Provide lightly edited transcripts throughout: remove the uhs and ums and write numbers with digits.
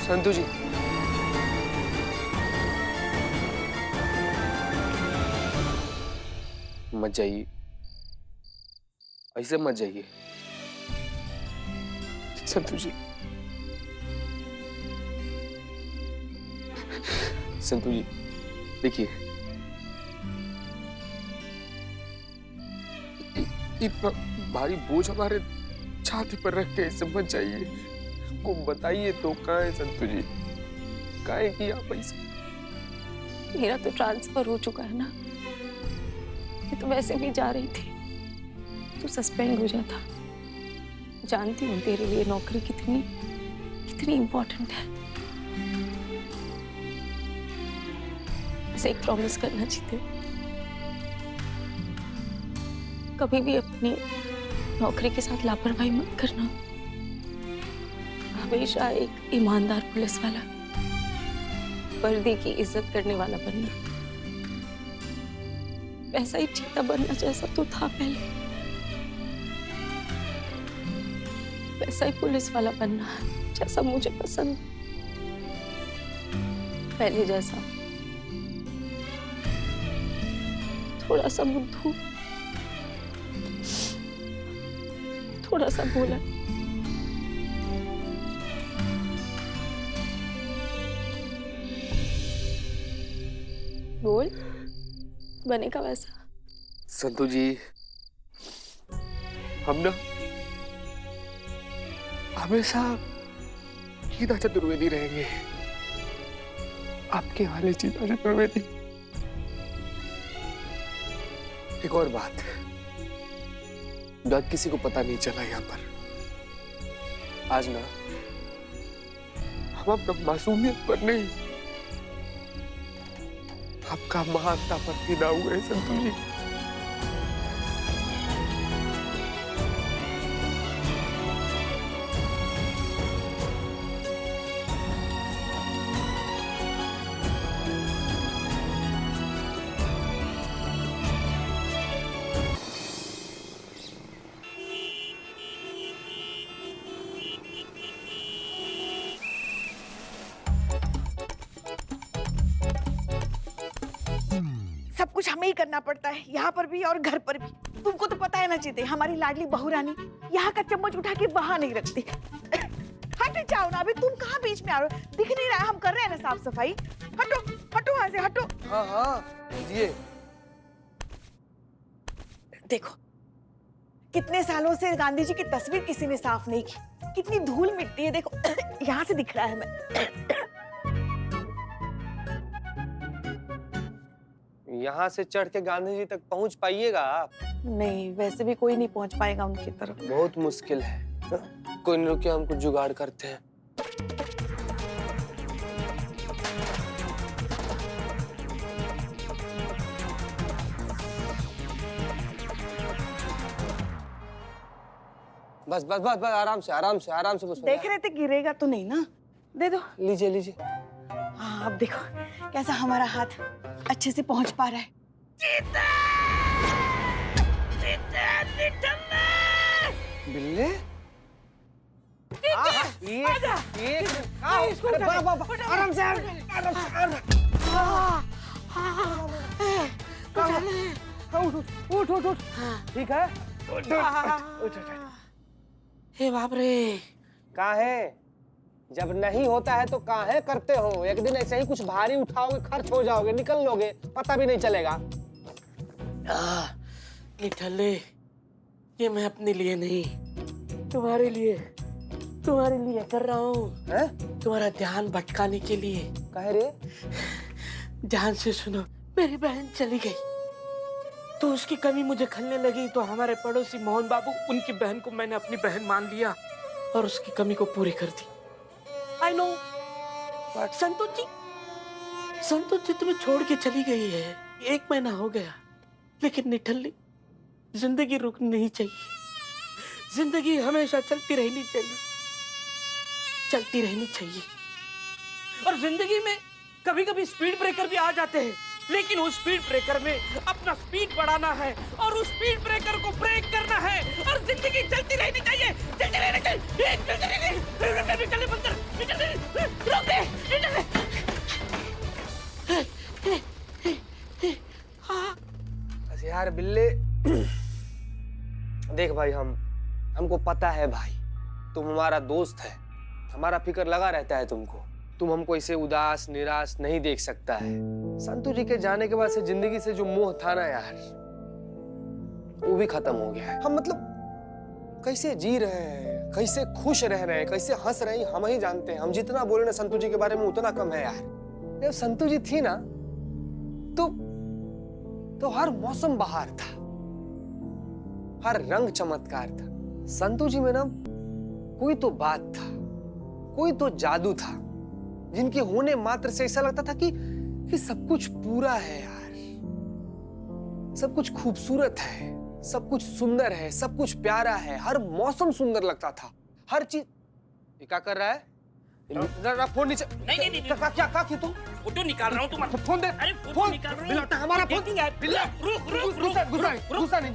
संतु जी, मत जाइए, ऐसे मत जाइए संतु जी। संतु जी देखिए, इतना भारी बोझ हमारे छाती पर रख के ऐसे मत जाइए। को बताइए तो कहाँ है संतु जी, कहाँ है कि आप ऐसे? मेरा तो ट्रांसफर हो चुका है ना, मैं तो वैसे भी जा रही थी, तो सस्पेंड हो जाता। जानती हूँ तेरे लिए नौकरी कितनी कितनी इम्पोर्टेंट है। बस एक प्रॉमिस करना चाहिए, कभी भी अपनी नौकरी के साथ लापरवाही मत करना। हमेशा एक ईमानदार पुलिस वाला, वर्दी की इज्जत करने वाला बनना। वैसा ही चीता बनना जैसा तो था पहले, वैसा ही पुलिस वाला बनना जैसा मुझे पसंद, पहले जैसा। थोड़ा सा बुद्धू, थोड़ा सा भोला। बोल, बनेगा वैसा? संतु जी, हम ना हमेशा गीता चतुर्वेदी रहेंगे, आपके वाले गीता चतुर्वेदी। एक और बात, किसी को पता नहीं चला यहाँ पर, आज ना हम अपना मासूमियत पर नहीं, आपका महानता पर फिदा हुए संतु जी। सब कुछ हमें ही करना पड़ता है, यहाँ पर भी और घर पर भी। तुमको तो पता है ना चीते, हमारी लाडली बहू रानी यहाँ का चम्मच उठा के वहां नहीं रखती। हट जाओ ना, अभी तुम कहाँ बीच में आ रहे हो? दिख नहीं रहा हम कर रहे हैं ना साफ सफाई। हटो हटो वहां से, हटो। हाँ हाँ कीजिए। देखो, कितने सालों से गांधी जी की तस्वीर किसी ने साफ नहीं की, कितनी धूल मिट्टी है। देखो यहाँ से दिख रहा है हमें। यहाँ से चढ़ के गांधी जी तक पहुंच पाइएगा आप? नहीं, वैसे भी कोई नहीं पहुंच पाएगा उनकी तरफ। बहुत मुश्किल है। कोई नहीं, रुकिए हम कुछ जुगाड़ करते हैं। बस बस बस बस, आराम से आराम से आराम से। बस देख रहे थे गिरेगा तो नहीं ना? दे दो। लीजिए लीजिए। हाँ, अब देखो कैसा हमारा हाथ अच्छे से पहुंच पा रहा है। चीता! चीता, बिल्ले? आराम से, आराम से। उठ उठ उठ। ठीक है? हे बाप रे! कहाँ है? जब नहीं होता है तो काहे करते हो? एक दिन ऐसे ही कुछ भारी उठाओगे, खर्च हो जाओगे, निकल लोगे, पता भी नहीं चलेगा। निठल्ले, ये मैं अपने लिए नहीं, तुम्हारे लिए कर रहा हूँ। तुम्हारा ध्यान भटकाने के लिए। कहे रे? ध्यान से सुनो, मेरी बहन चली गई तो उसकी कमी मुझे खलने लगी, तो हमारे पड़ोसी मोहन बाबू, उनकी बहन को मैंने अपनी बहन मान लिया और उसकी कमी को पूरी कर दी। आई नो, संतोष जी तुम्हें छोड़ के चली गई है, 1 महीना हो गया, लेकिन निठल्ली, जिंदगी रुकनी नहीं चाहिए, जिंदगी हमेशा चलती रहनी चाहिए। और जिंदगी में कभी कभी स्पीड ब्रेकर भी आ जाते हैं, लेकिन उस स्पीड ब्रेकर में अपना स्पीड बढ़ाना है और उस स्पीड ब्रेकर को ब्रेक करना है और जिंदगी चलती रहनी चाहिए। देख भाई, हमको पता है भाई, तुम हमारा दोस्त है, हमारा फिक्र लगा रहता है तुमको। तुम हमको इसे उदास निराश नहीं देख सकता है। संतू जी के जाने के बाद से जिंदगी से जो मोह था ना यार, वो भी खत्म हो गया है। हम मतलब कैसे जी रहे हैं, कैसे खुश रह रहे हैं, कैसे हंस रहे हैं, हम ही जानते हैं। हम जितना बोले ना संतू जी के बारे में उतना कम है यार। जब संतू जी थी ना तो हर मौसम बहार था, हर रंग चमत्कार था। संतू जी में ना कोई तो बात था, कोई तो जादू था, जिनके होने मात्र से ऐसा लगता था कि सब कुछ पूरा है यार, सब कुछ खूबसूरत है, सब कुछ सुंदर है, सब कुछ प्यारा है, हर मौसम सुंदर लगता था, हर चीज। ये क्या कर रहा है? फोन नीचे। नहीं क्या किया तुम? फोटो निकाल रहा हूँ तुम्हारा। फोन दे। अरे फोन निकाल रहा हूँ। बिलाता हमारा फोन। गुस्सा नहीं।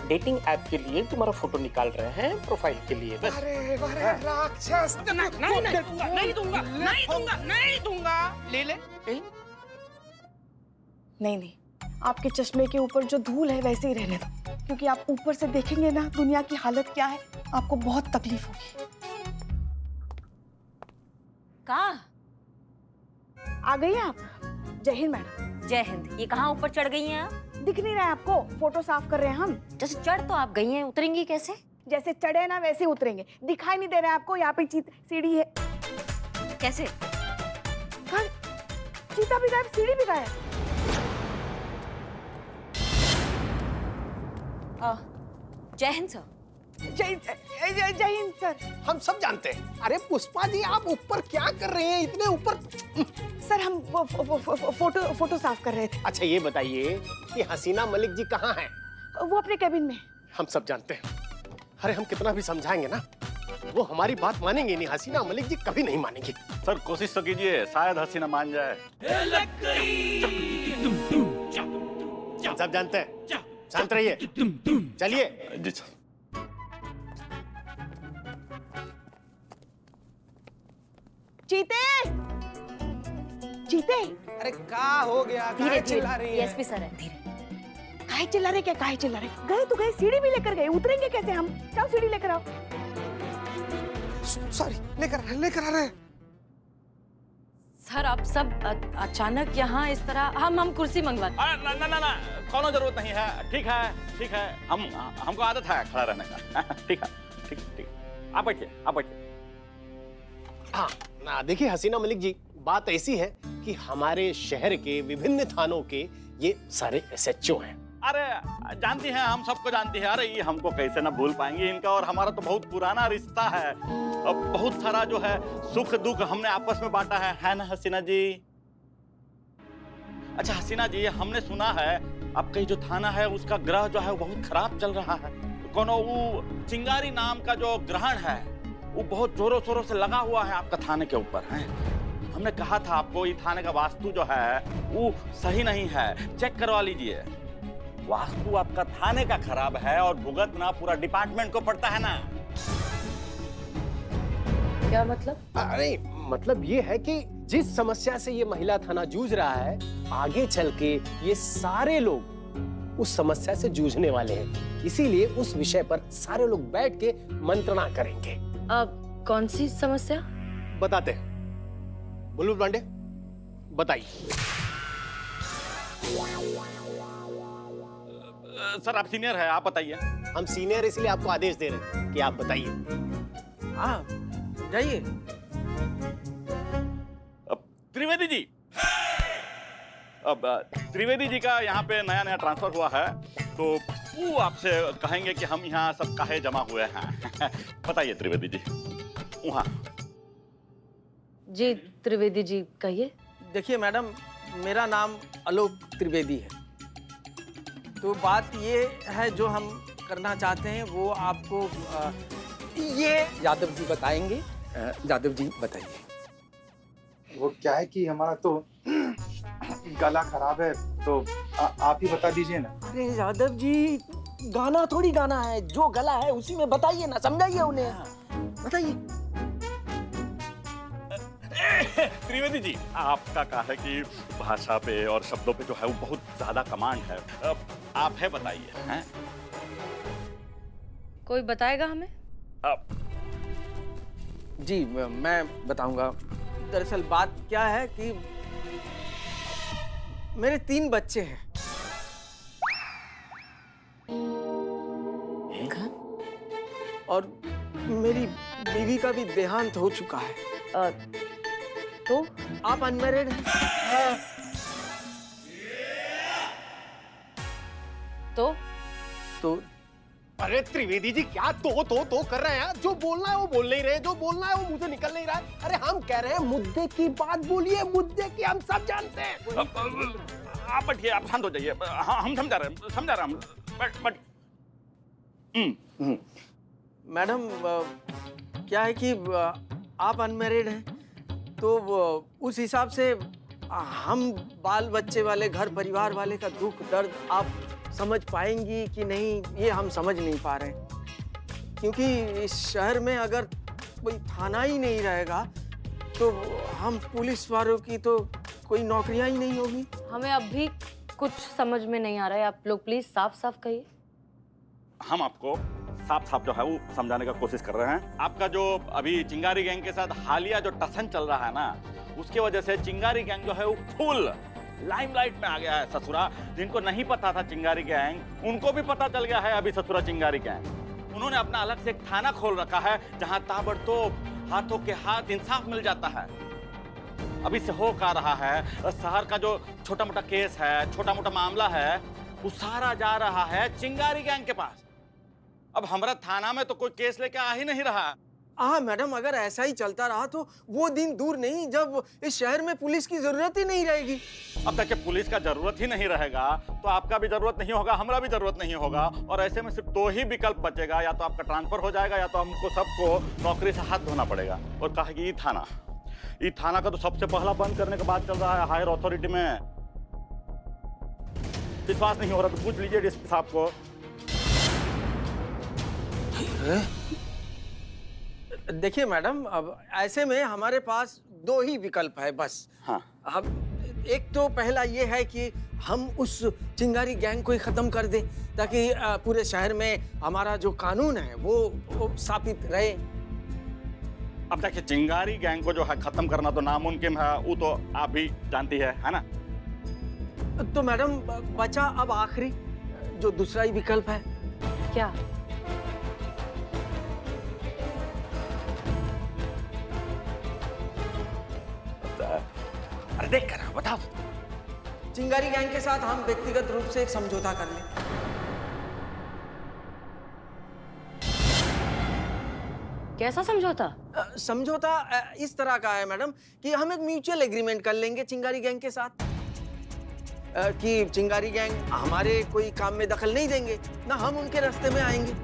डेटिंग ऐप के लिए तुम्हारा फोटो निकाल रहे हैं, प्रोफाइल के लिए बस। अरे राक्षस। नहीं दूंगा। ले नहीं, आपके चश्मे के ऊपर जो धूल है वैसे ही रहने दो, क्योंकि आप ऊपर से देखेंगे ना दुनिया की हालत क्या है, आपको बहुत तकलीफ होगी। कहाँ? आ गई आप? जय हिंद मैडम। जय हिंद। ये कहाँ ऊपर चढ़ गई हैं आप? दिख नहीं रहा है आपको? फोटो साफ कर रहे हैं हम। जैसे चढ़ तो आप गई हैं, उतरेंगी कैसे? जैसे चढ़े ना वैसे उतरेंगे। दिखाई नहीं दे रहा है आपको? यहाँ पे सीढ़ी है। कैसे? चीता भी गायब, सीढ़ी भी गायब। जय हिंद सर। जय हिंद सर। हम सब जानते हैं। अरे पुष्पा जी, आप ऊपर क्या कर रहे हैं? इतने ऊपर? सर हम फोटो साफ कर रहे थे। अच्छा ये बताइए कि हसीना मलिक जी कहाँ हैं? वो अपने कैबिन में। हम सब जानते हैं। अरे हम कितना भी समझाएंगे ना, वो हमारी बात मानेंगे नहीं। हसीना मलिक जी कभी नहीं मानेंगे। सर कोशिश तो कीजिए, शायद हसीना मान जाए। हम सब जानते हैं। शांत रहिए। चलिए। जी सर। चीते। अरे क्या हो गया? धीरे चिल्ला रही धीरे। है? एसपी सर है, धीरे। काहे चिल्ला रहे? क्या काहे चिल्ला रहे? गए तो गए, सीढ़ी भी लेकर गए, उतरेंगे कैसे हम? जाओ सीढ़ी लेकर आओ। सॉरी, लेकर आ रहे हैं। सर आप सब अचानक यहाँ इस तरह, हम कुर्सी मंगवाते। ना, कोनो जरूरत नहीं है। ठीक है। हमको आदत है खड़ा रहने का। ठीक है। आप बैठिए। हाँ ना, देखिए हसीना मलिक जी, बात ऐसी है कि हमारे शहर के विभिन्न थानों के ये सारे SHO हैं। अरे जानती हैं, हम सबको जानती है। अरे ये हमको कैसे ना भूल पाएंगे इनका और हमारा तो बहुत पुराना रिश्ता है। अब बहुत सारा जो है सुख दुख हमने आपस में बांटा है ना हसीना जी? अच्छा हसीना जी, हमने सुना है आपका जो थाना है उसका ग्रह जो है वो बहुत खराब चल रहा है। कोनो वो चिंगारी नाम का जो ग्रहण है वो बहुत जोरों शोरों से लगा हुआ है आपका थाने के ऊपर है। हमने कहा था आपको ये थाने का वास्तु जो है वो सही नहीं है, चेक करवा लीजिए। वास्तु आपका थाने का खराब है और भुगतना पूरा डिपार्टमेंट को पड़ता है ना। क्या मतलब? अरे मतलब ये है कि जिस समस्या से ये महिला थाना जूझ रहा है, आगे चल के ये सारे लोग उस समस्या से जूझने वाले हैं। इसीलिए उस विषय पर सारे लोग बैठ के मंत्रणा करेंगे। अब कौन सी समस्या? बताते हैं। बुलबुल पांडे बताइए। सर आप सीनियर है, आप बताइए। हम सीनियर इसलिए आपको आदेश दे रहे हैं कि आप बताइए। हाँ जाइए। त्रिवेदी जी, अब त्रिवेदी जी का यहाँ पे नया ट्रांसफर हुआ है, तो वो आपसे कहेंगे कि हम यहाँ सब काहे जमा हुए हैं। बताइए त्रिवेदी जी। वहाँ जी त्रिवेदी जी कहिए। देखिए मैडम, मेरा नाम आलोक त्रिवेदी है। तो बात ये है, जो हम करना चाहते हैं वो आपको ये यादव जी बताएंगे। यादव जी बताइए। वो क्या है कि हमारा तो गला खराब है, तो आप ही बता दीजिए ना। अरे यादव जी, गाना थोड़ी गाना है, जो गला है उसी में बताइए ना, समझाइए उन्हें। बताइए। त्रिवेदी जी, आपका कहा है कि भाषा पे और शब्दों पे जो है वो बहुत ज्यादा कमांड है। आप है बताइए, हैं? कोई बताएगा हमें? जी मैं बताऊंगा। दरअसल बात क्या है कि मेरे 3 बच्चे हैं और मेरी बीवी का भी देहांत हो चुका है। तो आप अनमैरिड हैं? तो अरे त्रिवेदी जी, क्या तो कर रहे हैं? जो बोलना है वो बोल नहीं रहे, जो बोलना है वो मुंह से निकल नहीं रहा है। अरे हम कह रहे हैं मुद्दे की बात बोलिए, मुद्दे की हम सब जानते हैं। आप बैठिए, आप शांत हो जाइए। हम समझा रहे हैं बट मैडम क्या है कि आप अनमैरिड हैं तो उस हिसाब से हम बाल बच्चे वाले घर परिवार वाले का दुख दर्द आप समझ पाएंगी कि नहीं, ये हम समझ नहीं पा रहे हैं। क्योंकि इस शहर में अगर कोई थाना ही नहीं रहेगा तो हम पुलिस वालों की तो कोई नौकरियां ही नहीं होगी। हमें अब भी कुछ समझ में नहीं आ रहा है, आप लोग प्लीज साफ साफ कहिए। हम आपको साफ साफ जो है वो समझाने का कोशिश कर रहे हैं। आपका जो अभी चिंगारी गैंग के साथ हालिया जो टसन चल रहा है ना, उसकी वजह से चिंगारी गैंग जो है वो फुल लाइमलाइट में आ गया है ससुरा। जिनको नहीं पता था चिंगारी गैंग, उनको भी पता चल गया है अभी ससुरा चिंगारी गैंग। उन्होंने अपना अलग से एक थाना खोल रखा है जहां ताबड़तोब हाथों के हाथ इंसाफ मिल जाता है। अभी से हो का रहा है, शहर का जो छोटा मोटा केस है, छोटा मोटा मामला है, वो सारा जा रहा है चिंगारी गैंग के पास। अब हमारा थाना में तो कोई केस लेके आ ही नहीं रहा। हाँ मैडम, अगर ऐसा ही चलता रहा तो वो दिन दूर नहीं जब इस शहर में पुलिस की जरूरत ही नहीं रहेगी। अब देखिए, पुलिस का जरूरत ही नहीं रहेगा तो आपका भी जरूरत नहीं होगा, हमारा भी जरूरत नहीं होगा। और ऐसे में सिर्फ 2 ही विकल्प बचेगा, या तो आपका ट्रांसफर हो जाएगा या तो हमको सबको नौकरी से हाथ धोना पड़ेगा। और कहा कि ये थाना का तो सबसे पहला बंद करने का बात चल रहा है हायर अथॉरिटी में। विश्वास नहीं हो रहा तो पूछ लीजिए डीएसपी साहब को। देखिए मैडम, अब ऐसे में हमारे पास 2 ही विकल्प है बस। हाँ। अब एक तो पहला ये है कि हम उस चिंगारी गैंग को ही खत्म कर दें ताकि पूरे शहर में हमारा जो कानून है वो स्थापित रहे। अब देखिए, चिंगारी गैंग को जो है खत्म करना तो नामुमकिन है, वो तो आप भी जानती है ना। तो मैडम बचा अब आखिरी जो दूसरा ही विकल्प है। क्या? अरे देख कर बताओ। चिंगारी गैंग के साथ हम व्यक्तिगत रूप से एक समझौता कर लें। कैसा समझौता? समझौता इस तरह का है मैडम कि हम एक म्यूचुअल एग्रीमेंट कर लेंगे चिंगारी गैंग के साथ कि चिंगारी गैंग हमारे कोई काम में दखल नहीं देंगे, ना हम उनके रास्ते में आएंगे।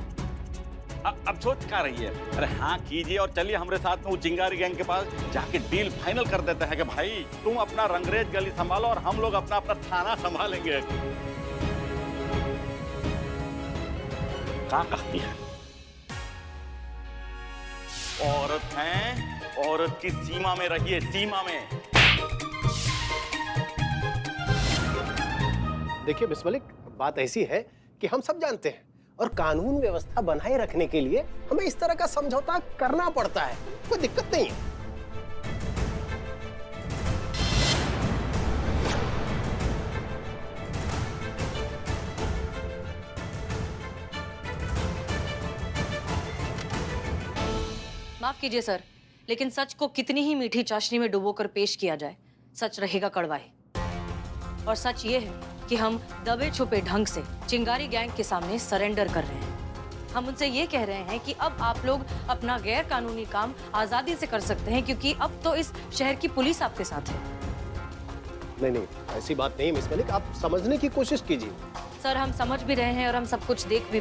अब सोच क्या रही है? अरे हाँ कीजिए और चलिए हमारे साथ में वो चिंगारी गैंग के पास जाके डील फाइनल कर देते हैं कि भाई तुम अपना रंगरेज गली संभालो और हम लोग अपना अपना थाना संभालेंगे। क्या कहती है? औरत हैं, औरत की सीमा में रहिए, सीमा में। देखिए मिस मलिक, बात ऐसी है कि हम सब जानते हैं और कानून व्यवस्था बनाए रखने के लिए हमें इस तरह का समझौता करना पड़ता है, कोई दिक्कत नहीं है। माफ कीजिए सर, लेकिन सच को कितनी ही मीठी चाशनी में डुबोकर पेश किया जाए, सच रहेगा कड़वा ही। और सच ये है कि हम दबे छुपे ढंग से चिंगारी गैंग के सामने सरेंडर कर रहे हैं। हम उनसे ये कह रहे हैं कि अब आप लोग अपना गैर कानूनी काम आजादी से कर सकते हैं क्योंकि अब तो इस शहर की पुलिस आपके साथ है। नहीं, ऐसी बात नहीं मिस मलिक, आप समझने की कोशिश कीजिए। सर हम समझ भी रहे हैं और हम सब कुछ देख भी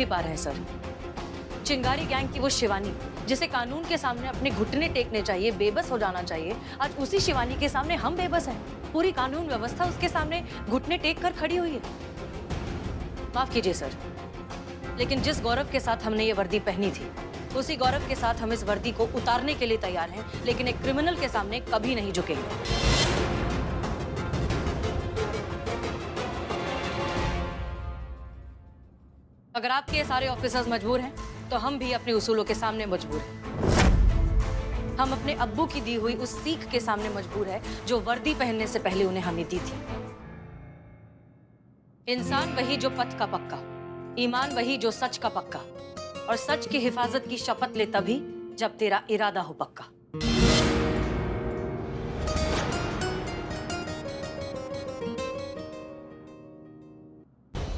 पा रहे हैं सर। चिंगारी गैंग की वो शिवानी जिसे कानून के सामने अपने घुटने टेकने चाहिए, बेबस हो जाना चाहिए, आज उसी शिवानी के सामने हम बेबस हैं। पूरी कानून व्यवस्था उसके सामने घुटने टेक कर खड़ी हुई है। माफ कीजिए सर, लेकिन जिस गौरव के साथ हमने ये वर्दी पहनी थी उसी गौरव के साथ हम इस वर्दी को उतारने के लिए तैयार हैं, लेकिन एक क्रिमिनल के सामने कभी नहीं झुकेंगे। अगर आपके ये सारे ऑफिसर्स मजबूर हैं, तो हम भी अपने उसूलों के सामने मजबूर हैं। हम अपने अब्बू की दी हुई उस सीख के सामने मजबूर है जो वर्दी पहनने से पहले उन्हें हमें दी थी। इंसान वही जो पथ का पक्का, ईमान वही जो सच का पक्का, और सच की हिफाजत की शपथ ले तभी जब तेरा इरादा हो पक्का।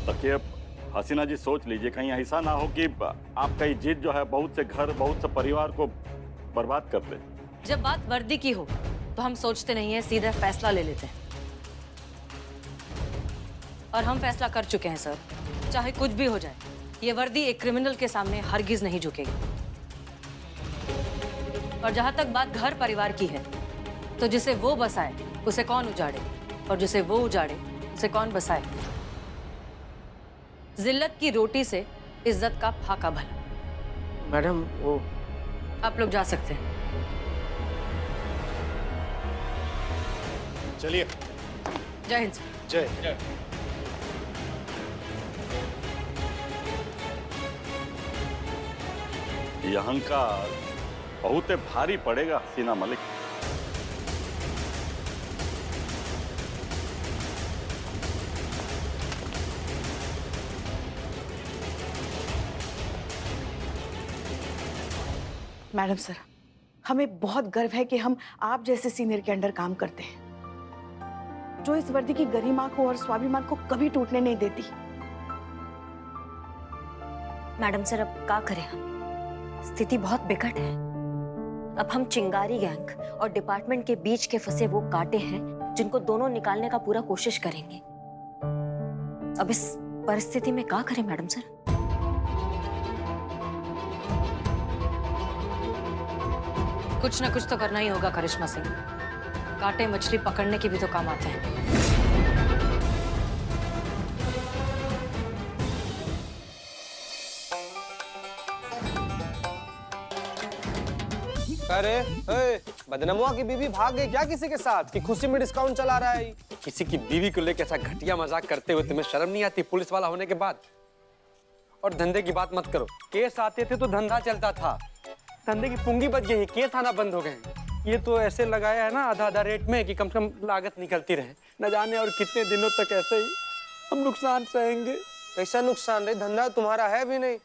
देखिए हसीना जी, सोच लीजिए कहीं ऐसा ना हो कि आपका ये जिद जो है बहुत से घर, बहुत से परिवार को बर्बाद कर दे। जब बात वर्दी की हो तो हम सोचते नहीं है, सीधा फैसला ले लेते हैं। और हम फैसला कर चुके हैं सर, चाहे कुछ भी हो जाए, ये वर्दी एक क्रिमिनल के सामने हरगिज नहीं झुकेगी। और जहां तक बात घर परिवार की है, तो जिसे वो बसाए उसे कौन उजाड़े, और जिसे वो उजाड़े उसे कौन बसाए। जिल्लत की रोटी से इज्जत का फाका भला। मैडम वो आप लोग जा सकते हैं। चलिए। जय हिंद। जय। ये अहंकार बहुत भारी पड़ेगा हसीना मलिक। मैडम सर, हमें बहुत गर्व है कि हम आप जैसे सीनियर के अंडर काम करते हैं, जो इस वर्दी की गरिमा को और स्वाभिमान को कभी टूटने नहीं देती। मैडम सर, अब क्या करें हम? स्थिति बहुत बिकट है। अब हम चिंगारी गैंग और डिपार्टमेंट के बीच के फंसे वो कांटे हैं जिनको दोनों निकालने का पूरा कोशिश करेंगे। अब इस परिस्थिति में क्या करें मैडम सर? कुछ ना कुछ तो करना ही होगा करिश्मा सिंह। कांटे मछली पकड़ने के भी तो काम आते हैं। अरे बदनमुआ की बीवी भाग गई क्या किसी के साथ कि खुशी में डिस्काउंट चला रहा है? किसी की बीवी को लेकर ऐसा घटिया मजाक करते हुए तुम्हें शर्म नहीं आती पुलिस वाला होने के बाद? और धंधे की बात मत करो, केस आते थे तो धंधा चलता था, धंधे की पूंगी बच गई है, केस आना बंद हो गए। ये तो ऐसे लगाया है ना आधा आधा रेट में कि कम से कम लागत निकलती रहे। न जाने और कितने दिनों तक ऐसे ही हम नुकसान सहेंगे। ऐसा नुकसान नहीं, धंधा तुम्हारा है भी नहीं।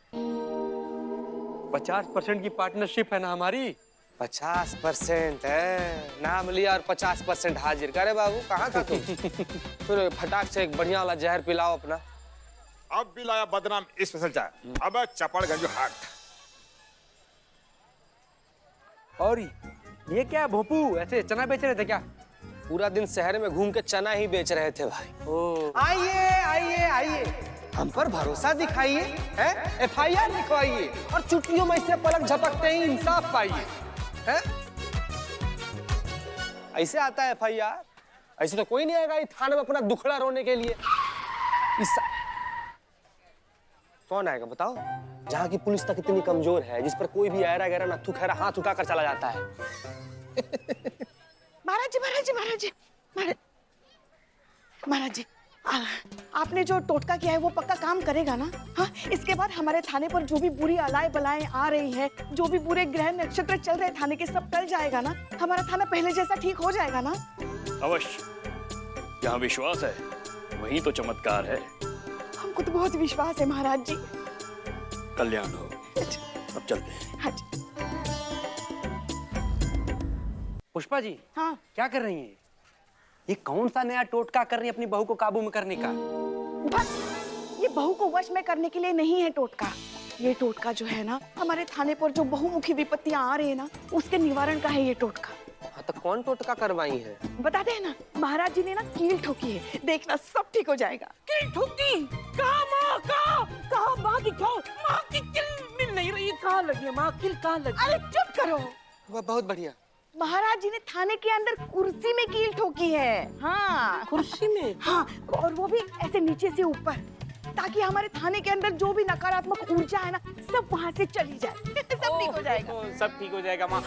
50% की पार्टनरशिप है ना हमारी। 50% है, नाम लिया और 50% हाजिर करे बाबू। कहाँ का तुम? फिर फटाक से एक बढ़िया वाला जहर पिलाओ अपना। अब भी लाया बदनाम स्पेशल चाय। अब चपड़गंज हाट। और ये क्या भोपू, ऐसे चना बेच रहे थे क्या? पूरा दिन शहर में घूम के चना ही बेच रहे थे भाई। आइए आइए आइए, हम पर भरोसा दिखाइए, FIR लिखवाइए और चुटकियों में से पलक झपकते ही इंसाफ पाइए। ऐसे आता है FIR? ऐसे तो कोई नहीं आएगा इस थाने में अपना दुखड़ा रोने के लिए। कौन आएगा बताओ? जहाँ की पुलिस तक इतनी कमजोर है, जिस पर कोई भी ऐरा गैरा नत्थु खैरा हाथ उठाकर चला जाता है। महाराज जी, आपने जो टोटका किया है वो पक्का काम करेगा ना? हाँ, इसके बाद हमारे थाने पर जो भी बुरी अलाय बलाएं आ रही है, जो भी बुरे ग्रह नक्षत्र चल रहे थाने के, सब टल जाएगा ना? हमारा थाना पहले जैसा ठीक हो जाएगा ना? अवश्य। जहाँ विश्वास है वहीं तो चमत्कार है। हमको तो बहुत विश्वास है महाराज जी। कल्याण हो। अब चलते हैं। हाँ जी। पुष्पा जी, हाँ, क्या कर रही हैं? ये कौन सा नया टोटका कर रही है अपनी बहू को काबू में करने का? बस ये बहू को वश में करने के लिए नहीं है टोटका। ये टोटका जो है ना, हमारे थाने पर जो बहुमुखी विपत्तियां आ रही है ना, उसके निवारण का है ये टोटका। हाँ, तो कौन टोटका करवाई है? बताते हैं ना, महाराज जी ने ना कील ठोकी है, देखना सब ठीक हो जाएगा। कील ठोकी? कहाँ माँ? कहाँ माँ की कील मिल नहीं रही? कहाँ लगी है माँ कील? कहाँ लगी? अरे चुप करो। वह बहुत बढ़िया। महाराज जी ने थाने के अंदर कुर्सी में कील ठोकी है। हाँ, कुर्सी में? हाँ, और वो भी ऐसे नीचे से ऊपर। ताकि हमारे थाने के अंदर जो भी नकारात्मक ऊर्जा है ना सब वहाँ से चली जाए। सब ठीक हो जाएगा। सब ठीक हो जाएगा माँ।